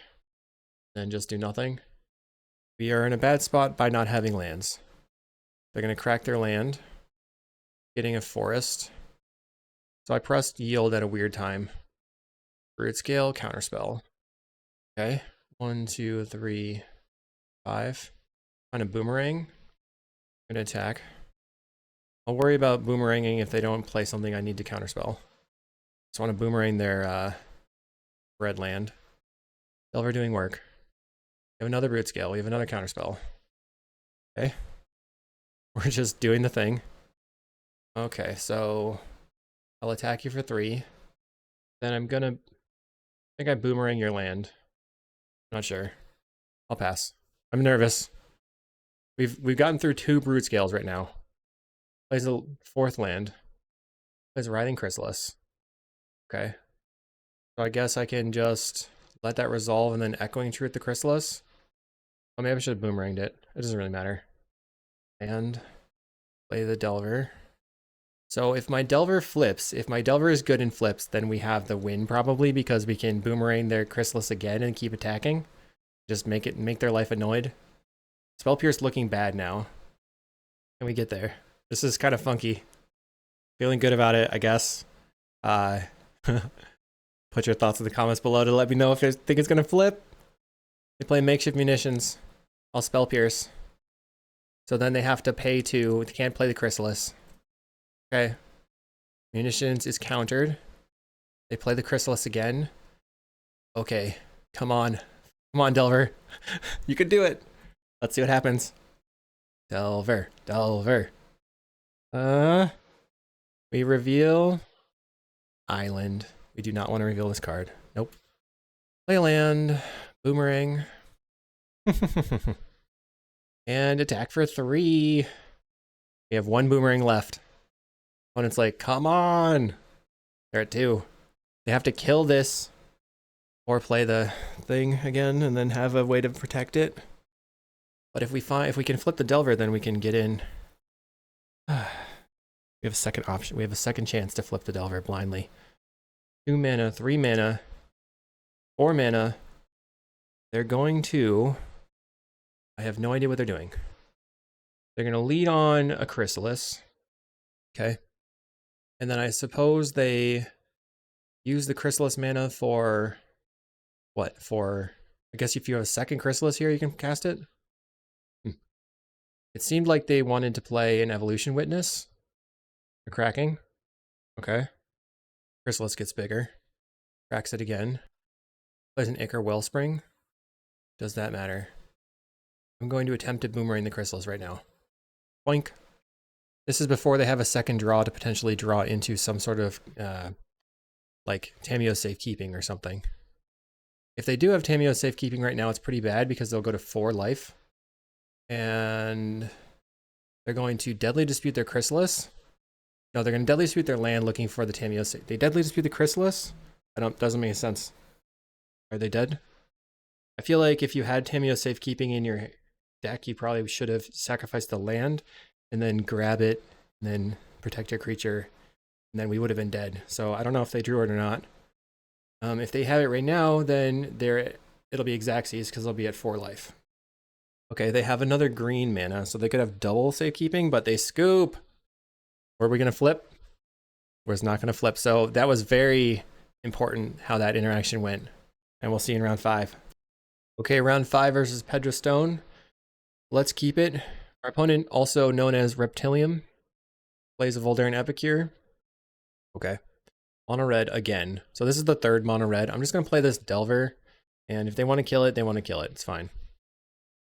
And just do nothing. We are in a bad spot by not having lands. They're going to crack their land. Getting a forest. So I pressed yield at a weird time. Root scale, counterspell. Okay. 1, 2, 3, 5. On a boomerang. I'm going to attack. I'll worry about boomeranging if they don't play something I need to counterspell. Just want to boomerang their red land. Delver doing work. We have another root scale. We have another counterspell. Okay. We're just doing the thing. Okay, so I'll attack you for 3. Then I'm gonna... I think I boomerang your land. Not sure. I'll pass. I'm nervous. We've gotten through 2 brood scales right now. Plays a 4th land. Plays a Writhing Chrysalis. Okay. So I guess I can just let that resolve and then Echoing Truth the Chrysalis. Oh, maybe I should have boomeranged it. It doesn't really matter. And play the Delver. So if my Delver flips, if my Delver is good and flips, then we have the win probably because we can boomerang their Chrysalis again and keep attacking. Just make their life annoyed. Spell Pierce looking bad now. Can we get there? This is kind of funky. Feeling good about it, I guess. Put your thoughts in the comments below to let me know if you think it's gonna flip. They play Makeshift Munitions. I'll Spell Pierce. So then they have to pay to, they can't play the Chrysalis. Okay. Munitions is countered. They play the Chrysalis again. Okay. Come on. Come on, Delver. You can do it. Let's see what happens. Delver. Delver. We reveal Island. We do not want to reveal this card. Nope. Play a land. Boomerang. And attack for 3. We have 1 boomerang left. Opponent's like, come on. They're at 2. They have to kill this or play the thing again and then have a way to protect it. But if we can flip the Delver, then we can get in. We have a second option. We have a second chance to flip the Delver blindly. 2 mana, 3 mana, 4 mana. They're going to... I have no idea what they're doing. They're going to lead on a Chrysalis. Okay. And then I suppose they use the Chrysalis mana for what? For, I guess if you have a second Chrysalis here, you can cast it. It seemed like they wanted to play an Evolution Witness. A cracking. Okay. Chrysalis gets bigger. Cracks it again. Plays an Ichor Wellspring. Does that matter? I'm going to attempt to boomerang the Chrysalis right now. Boink. This is before they have a second draw to potentially draw into some sort of like Tamiyo Safekeeping or something. If they do have Tamiyo Safekeeping right now, it's pretty bad because they'll go to 4 life. And they're going to Deadly Dispute their Chrysalis. No, they're going to Deadly Dispute their land looking for the Tamiyo Safe. They Deadly Dispute the Chrysalis? Doesn't make sense. Are they dead? I feel like if you had Tamiyo Safekeeping in your deck, you probably should have sacrificed the land and then grab it and then protect your creature, and then we would have been dead. So I don't know if they drew it or not. If they have it right now, then it'll be Xaxes because they'll be at 4 life. Okay, they have another green mana, so they could have double Safekeeping, but they scoop. Were we going to flip? We're not going to flip. So that was very important how that interaction went. And we'll see in round 5. Okay, round 5 versus Pedro Stone. Let's keep it. Our opponent, also known as Reptilium, plays a Voldaren Epicure. Okay. Mono red again. So this is the 3rd mono red. I'm just going to play this Delver. And if they want to kill it, they want to kill it. It's fine.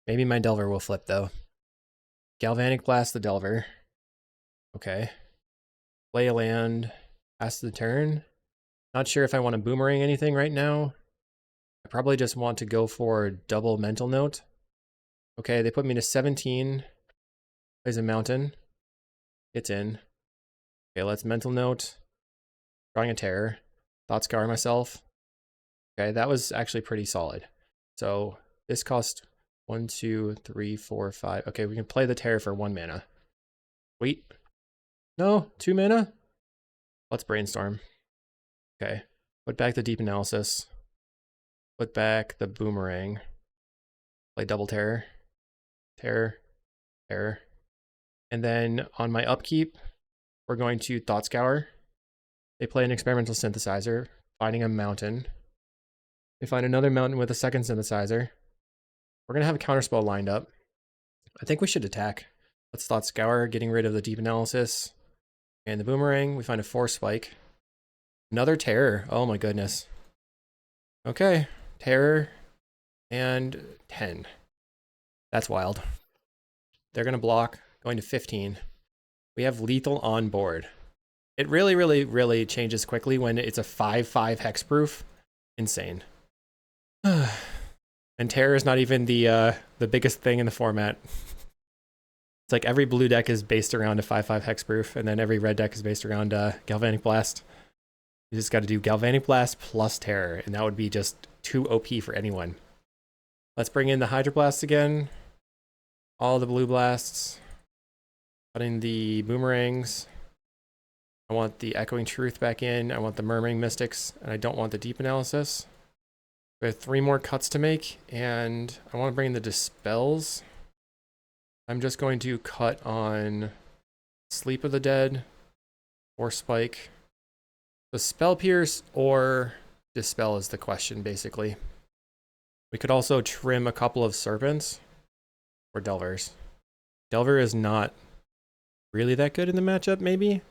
Maybe my Delver will flip though. Galvanic Blast the Delver. Okay. Play a land. Pass the turn. Not sure if I want to boomerang anything right now. I probably just want to go for double Mental Note. Okay, they put me to 17. Plays a mountain. It's in. Okay, let's Mental Note. Drawing a Terror. Thought Scour myself. Okay, that was actually pretty solid. So this cost 1, 2, 3, 4, 5. Okay, we can play the Terror for 1 mana. Wait. No, 2 mana? Let's Brainstorm. Okay, put back the Deep Analysis. Put back the Boomerang. Play double Terror. Terror. Terror. And then on my upkeep, we're going to Thought Scour. They play an Experimental Synthesizer, finding a mountain. They find another mountain with a second synthesizer. We're going to have a counterspell lined up. I think we should attack. Let's Thought Scour, getting rid of the Deep Analysis. And the Boomerang, we find a Force Spike. Another Terror. Oh my goodness. Okay. Terror and 10. That's wild. They're going to block, going to 15. We have lethal on board. It really, really, really changes quickly when it's a 5/5 hexproof. Insane. And Terror is not even the biggest thing in the format. It's like every blue deck is based around a 5/5 hexproof, and then every red deck is based around Galvanic Blast. You just got to do Galvanic Blast plus Terror, and that would be just too OP for anyone. Let's bring in the Hydroblast again. All the blue blasts. Putting the Boomerangs. I want the Echoing Truth back in. I want the Murmuring Mystics, and I don't want the Deep Analysis. We have 3 more cuts to make, and I want to bring in the Dispels. I'm just going to cut on Sleep of the Dead or Spike. The Spell Pierce or Dispel is the question, basically. We could also trim a couple of Serpents or Delvers. Delver is not really that good in the matchup, maybe?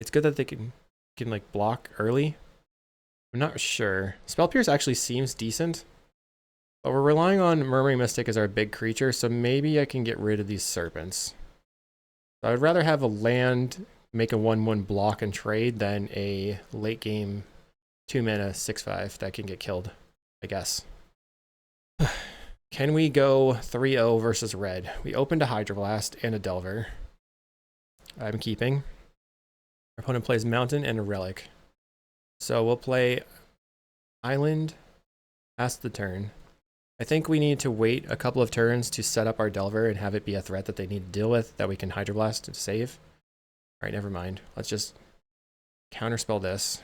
It's good that they can like block early. I'm not sure. Spell Pierce actually seems decent, but we're relying on Murmuring Mystic as our big creature, so maybe I can get rid of these Serpents. So I would rather have a land, make a 1/1 block and trade than a late game 2 mana 6/5 that can get killed, I guess. Can we go 3-0 versus red? We opened a Hydroblast and a Delver. I'm keeping. Our opponent plays Mountain and a Relic. So we'll play Island, pass the turn. I think we need to wait a couple of turns to set up our Delver and have it be a threat that they need to deal with that we can Hydroblast to save. Alright, never mind. Let's just counterspell this.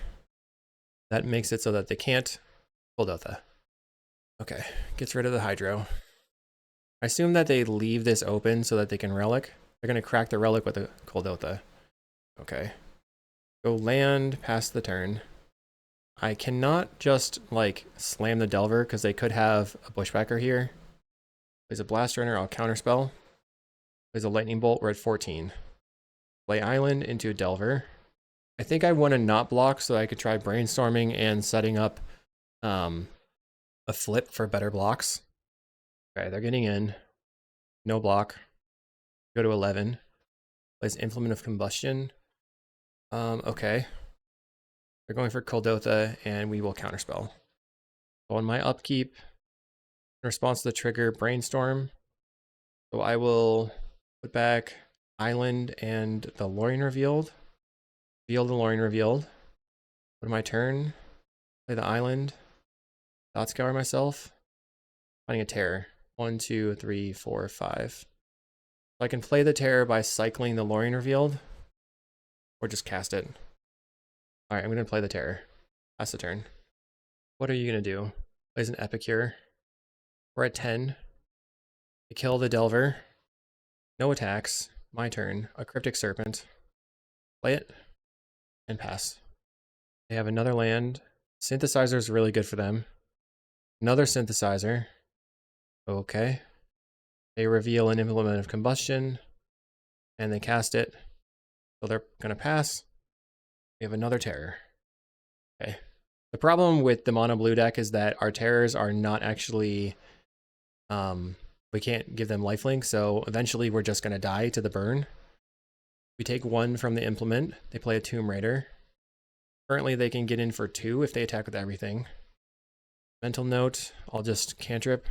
That makes it so that they can't Kuldotha. Okay, gets rid of the Hydro. I assume that they leave this open so that they can relic. They're going to crack the relic with a Kuldotha. Okay. Go land, pass the turn. I cannot just, like, slam the Delver because they could have a Bushwhacker here. Plays a Blast Runner, I'll counterspell. Plays a Lightning Bolt, we're at 14. Play Island into a Delver. I think I want to not block so I could try brainstorming and setting up a flip for better blocks. Okay, they're getting in. No block. Go to 11. Plays Implement of Combustion. Okay. They're going for Kuldotha, and we will counterspell. So on my upkeep, in response to the trigger, Brainstorm. So I will put back Island and the Lorien Revealed. Reveal the Lorien Revealed. Go to my turn. Play the Island. Thought Scour myself. Finding a Terror. 1, 2, 3, 4, 5. So I can play the Terror by cycling the Lorien Revealed. Or just cast it. Alright, I'm going to play the Terror. Pass the turn. What are you going to do? Plays an Epicure. We're at 10. I kill the Delver. No attacks. My turn. A Cryptic Serpent. Play it. And pass. They have another land. Synthesizer is really good for them. Another Synthesizer. Okay. They reveal an Implement of Combustion. And they cast it. So they're going to pass. We have another Terror. Okay. The problem with the mono blue deck is that our Terrors are not actually... we can't give them lifelink, so eventually we're just going to die to the burn. We take 1 from the Implement. They play a Tomb Raider. Currently they can get in for 2 if they attack with everything. Mental note, I'll just cantrip.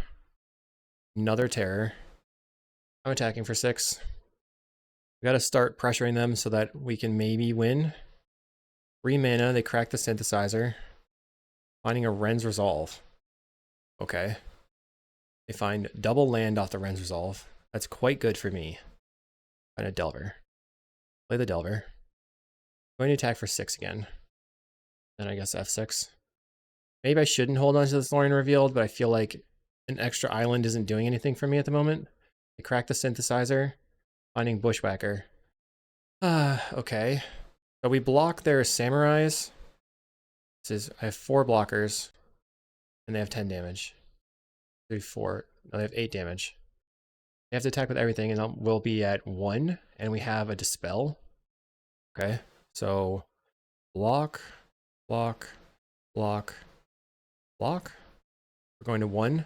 Another Terror. I'm attacking for 6. We got to start pressuring them so that we can maybe win. 3 mana, they crack the Synthesizer. Finding a Ren's Resolve. Okay. They find double land off the Ren's Resolve. That's quite good for me. Find a Delver. Play the Delver. Going to attack for 6 again. Then I guess F6. Maybe I shouldn't hold on to this Lorien Revealed, but I feel like an extra island isn't doing anything for me at the moment. They crack the Synthesizer. Finding Bushwhacker. Okay. So we block their Samurais. I have 4 blockers. And they have 10 damage. 3, 4. No, they have 8 damage. They have to attack with everything, and we'll be at 1. And we have a Dispel. Okay. So block, block, block, block. We're going to 1.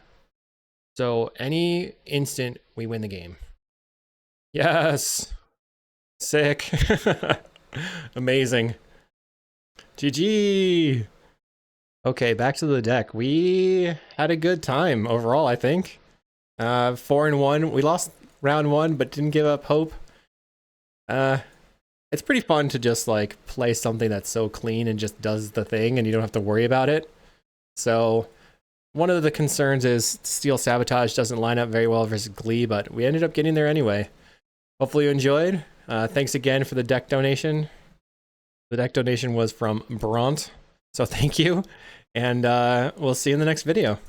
So any instant, we win the game. Yes! Sick. Amazing. GG! Okay, back to the deck. We had a good time overall, I think. 4-1. We lost round 1, but didn't give up hope. It's pretty fun to just like play something that's so clean and just does the thing and you don't have to worry about it. So one of the concerns is Steel Sabotage doesn't line up very well versus Glee, but we ended up getting there anyway. Hopefully you enjoyed. Thanks again for the deck donation. The deck donation was from Bront, so thank you. And we'll see you in the next video.